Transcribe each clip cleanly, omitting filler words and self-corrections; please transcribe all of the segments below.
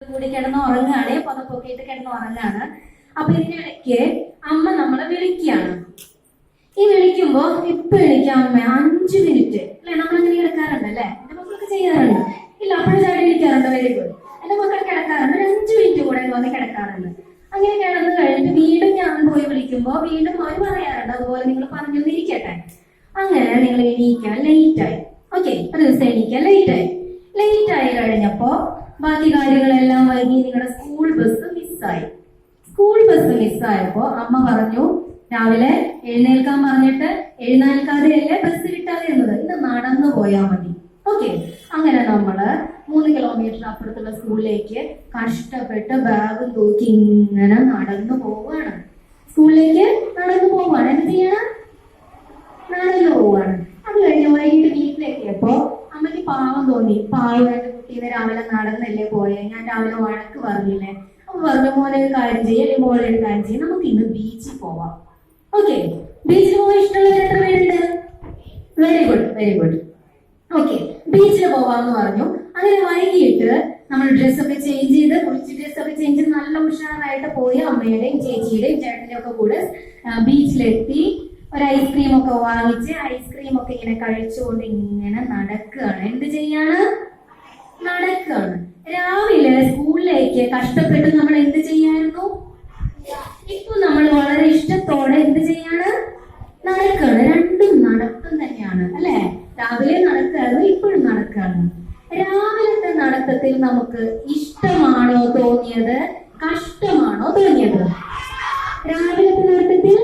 കൂടി കിടന്ന് ഉറങ്ങാണ്, പുതപ്പൊക്കെ ഇട്ട് കിടന്ന് ഉറങ്ങാണ്. അപ്പൊ ഇതിനിടയ്ക്ക് അമ്മ നമ്മളെ വിളിക്കുകയാണ്. ഈ വിളിക്കുമ്പോ ഇപ്പൊ വിളിക്കാം അമ്മ 5 മിനിറ്റ് അല്ലെ, നമ്മളങ്ങനെ കിടക്കാറുണ്ട് അല്ലെ? എന്റെ മക്കളൊക്കെ ചെയ്യാറുണ്ട്. ഇല്ല, അപ്പോഴും ചാടി വിളിക്കാറുണ്ട്. Very good. എന്റെ മക്കൾ കിടക്കാറുണ്ട്, 5 മിനിറ്റ് കൂടെ വന്ന് കിടക്കാറുണ്ട്. അങ്ങനെ കിടന്നു കഴിഞ്ഞിട്ട് വീണ്ടും ഞാൻ പോയി വിളിക്കുമ്പോ വീണ്ടും അവർ പറയാറുണ്ട് അതുപോലെ നിങ്ങൾ പറഞ്ഞൊന്നിരിക്കട്ടെ. അങ്ങനെ നിങ്ങൾ എണീക്കാൻ ലേറ്റായി. ഓക്കെ, ഒരു ദിവസം എണീക്കാൻ ലേറ്റായി കഴിഞ്ഞപ്പോ ബാക്കി കാര്യങ്ങളെല്ലാം വൈകി. നിങ്ങളുടെ സ്കൂൾ ബസ് മിസ്സായപ്പോ അമ്മ പറഞ്ഞു രാവിലെ എഴുന്നേൽക്കാൻ പറഞ്ഞിട്ട് എഴുന്നേൽക്കാതെയല്ലേ ബസ് കിട്ടാതെ എന്നത്, ഇത് നടന്നു പോയാൽ മതി. ഓക്കെ, അങ്ങനെ നമ്മള് 3 കിലോമീറ്റർ അപ്പുറത്തുള്ള സ്കൂളിലേക്ക് കഷ്ടപ്പെട്ട് ബാഗും തൂക്കി ഇങ്ങനെ നടന്നു പോവുകയാണ്. എന്ത് ചെയ്യണം? നടന്നു പോവുകയാണ്. അത് കഴിഞ്ഞ് വൈകിട്ട് വീട്ടിലെത്തിയപ്പോ അമ്മയ്ക്ക് പാവം തോന്നി. എന്റെ കുട്ടീനെ രാവിലെ നടന്നല്ലേ പോയെ, ഞാൻ രാവിലെ വഴക്ക് പറഞ്ഞില്ലേ. അപ്പൊ പറഞ്ഞു, മോനെ ഒരു കാര്യം ചെയ്യും, അല്ലെങ്കിൽ മോളെ ഒരു കാര്യം ചെയ്യും, നമുക്ക് ഇന്ന് ബീച്ചിൽ പോവാം. ഓക്കെ, ബീച്ചിൽ പോകാൻ ഇഷ്ടമുള്ളത് എത്ര പേരുണ്ട്? Very good. ഓക്കെ, ബീച്ചിൽ പോവാന്ന് പറഞ്ഞു. അങ്ങനെ വൈകിട്ട് നമ്മൾ ഡ്രസ്സൊക്കെ ചേഞ്ച് ചെയ്ത് നല്ല ഉഷാറായിട്ട് പോയി അമ്മയുടെയും ചേച്ചിയുടെയും ചേട്ടന്റെയും ഒക്കെ കൂടെ ബീച്ചിലെത്തി. ഒരു ഐസ്ക്രീം ഒക്കെ വാങ്ങിച്ച് ഐസ്ക്രീം ഒക്കെ ഇങ്ങനെ കഴിച്ചുകൊണ്ട് ഇങ്ങനെ നടക്കുകയാണ്. എന്ത് ചെയ്യാണ്? നടക്കുകയാണ്. രാവിലെ സ്കൂളിലേക്ക് കഷ്ടപ്പെട്ട് നമ്മൾ എന്ത് ചെയ്യായിരുന്നു? ഇപ്പൊ നമ്മൾ വളരെ ഇഷ്ടത്തോടെ എന്ത് ചെയ്യാണ്? നടക്കുകയാണ്. രണ്ടും നടത്തം തന്നെയാണ് അല്ലെ? രാവിലെ നടക്കുകയായിരുന്നു, ഇപ്പോഴും നടക്കുകയാണ്. രാവിലത്തെ നടത്തത്തിൽ നമുക്ക് ഇഷ്ടമാണോ തോന്നിയത്, കഷ്ടമാണോ തോന്നിയത്? രാവിലത്തെ നടത്തത്തിൽ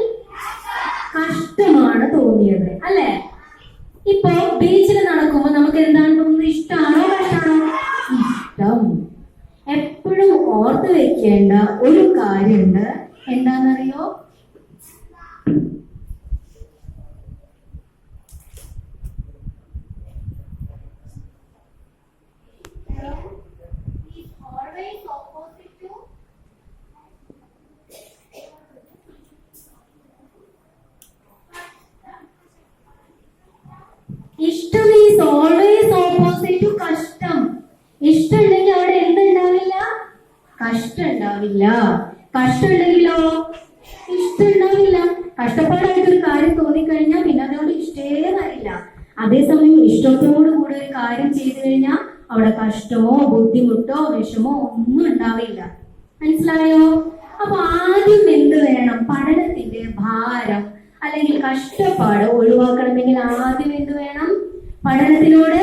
കഷ്ടമാണ് തോന്നിയത് അല്ലെ? ഇപ്പൊ ബീച്ചിൽ നടക്കുമ്പോ നമുക്ക് എന്താണ് തോന്നുന്നത്? ഇഷ്ടമാണോ കഷ്ടമാണോ? ഇഷ്ടം. എപ്പോഴും ഓർത്ത് വെക്കേണ്ട ഒരു കാര്യമുണ്ട്. എന്താണെന്നറിയോ? ഇഷ്ടം ഈസ് ഓൾവേസ് ഓപ്പോസിറ്റ് ടു കഷ്ടം. ഇഷ്ടം ഉണ്ടെങ്കിൽ അവിടെ എന്തുണ്ടാവില്ല? കഷ്ടം ഉണ്ടാവില്ല. കഷ്ടം ഉണ്ടെങ്കിലോ ഇഷ്ടം ഉണ്ടാവില്ല. കഷ്ടപ്പാടായിട്ടൊരു കാര്യം തോന്നിക്കഴിഞ്ഞാൽ പിന്നെ അതിനോട് ഇഷ്ടേ വരില്ല. അതേസമയം ഇഷ്ടത്തോടു കൂടെ ഒരു കാര്യം ചെയ്തു കഴിഞ്ഞാൽ അവിടെ കഷ്ടമോ ബുദ്ധിമുട്ടോ വിഷമോ ഒന്നും ഉണ്ടാവില്ല. മനസ്സിലായോ? അപ്പൊ ആദ്യം എന്ത് വേണം? പഠനത്തിന്റെ ഭാരം അല്ലെങ്കിൽ കഷ്ടപ്പാട് ഒഴിവാക്കണമെങ്കിൽ ആദ്യം എന്ത് വേണം? പഠനത്തിനോട്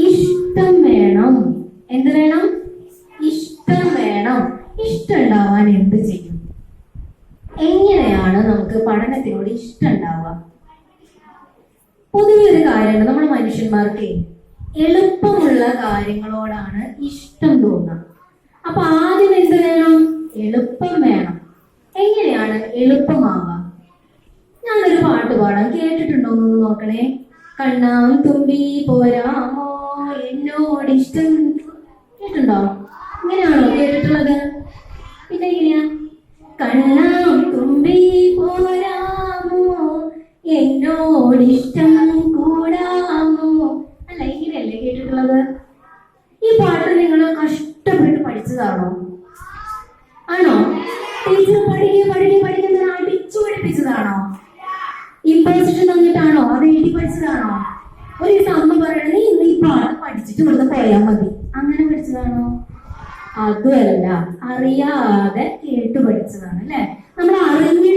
ഇഷ്ടം വേണം. എന്ത് വേണം? ഇഷ്ടം വേണം. ഇഷ്ടം ഉണ്ടാവാൻ എന്ത് ചെയ്യും? എങ്ങനെയാണ് നമുക്ക് പഠനത്തിനോട് ഇഷ്ടം ഉണ്ടാവുക? പൊതുവെ ഒരു കാര്യമാണ്, നമ്മൾ മനുഷ്യന്മാർക്ക് എളുപ്പമുള്ള കാര്യങ്ങളോടാണ് ഇഷ്ടം തോന്നുക. അപ്പൊ ആദ്യം എന്ത് വേണം? എളുപ്പം വേണം. എങ്ങനെയാണ് എളുപ്പമാവുക? ഞാനൊരു പാട്ട് പാടാം, കേട്ടിട്ടുണ്ടോ എന്ന് നോക്കണേ. കണ്ണാം തുമ്പി പോരാമോ എന്നോടിഷ്ടം. കേട്ടിട്ടുണ്ടോ? ഇങ്ങനെയാണോ കേട്ടിട്ടുള്ളത്? പിന്നെ എങ്ങനെയാ? കണ്ണാം തുമ്പി പോരാമോ എന്നോടിഷ്ടം കൂടാമോ. അല്ല, ഇങ്ങനെയല്ലേ കേട്ടിട്ടുള്ളത്? ഈ പാട്ട് നിങ്ങൾ കഷ്ടപ്പെട്ട് പഠിച്ചതാണോ? ആണോ? ടീച്ചർ പഠിക്കുന്ന അടിച്ചു പഠിപ്പിച്ചതാണോ? ഇമ്പോസിഷൻ തന്നിട്ടാണോ? അത് എഴുതി പഠിച്ചതാണോ? ഒരു ദിവസം അമ്മ പറയണത് നീ ഇന്ന് ഈ പാഠം പഠിച്ചിട്ട് ഇവിടുന്ന് പോയാൽ മതി, അങ്ങനെ പഠിച്ചതാണോ? അതുമല്ല, അറിയാതെ കേട്ടു പഠിച്ചതാണ് അല്ലെ? നമ്മൾ അറിഞ്ഞു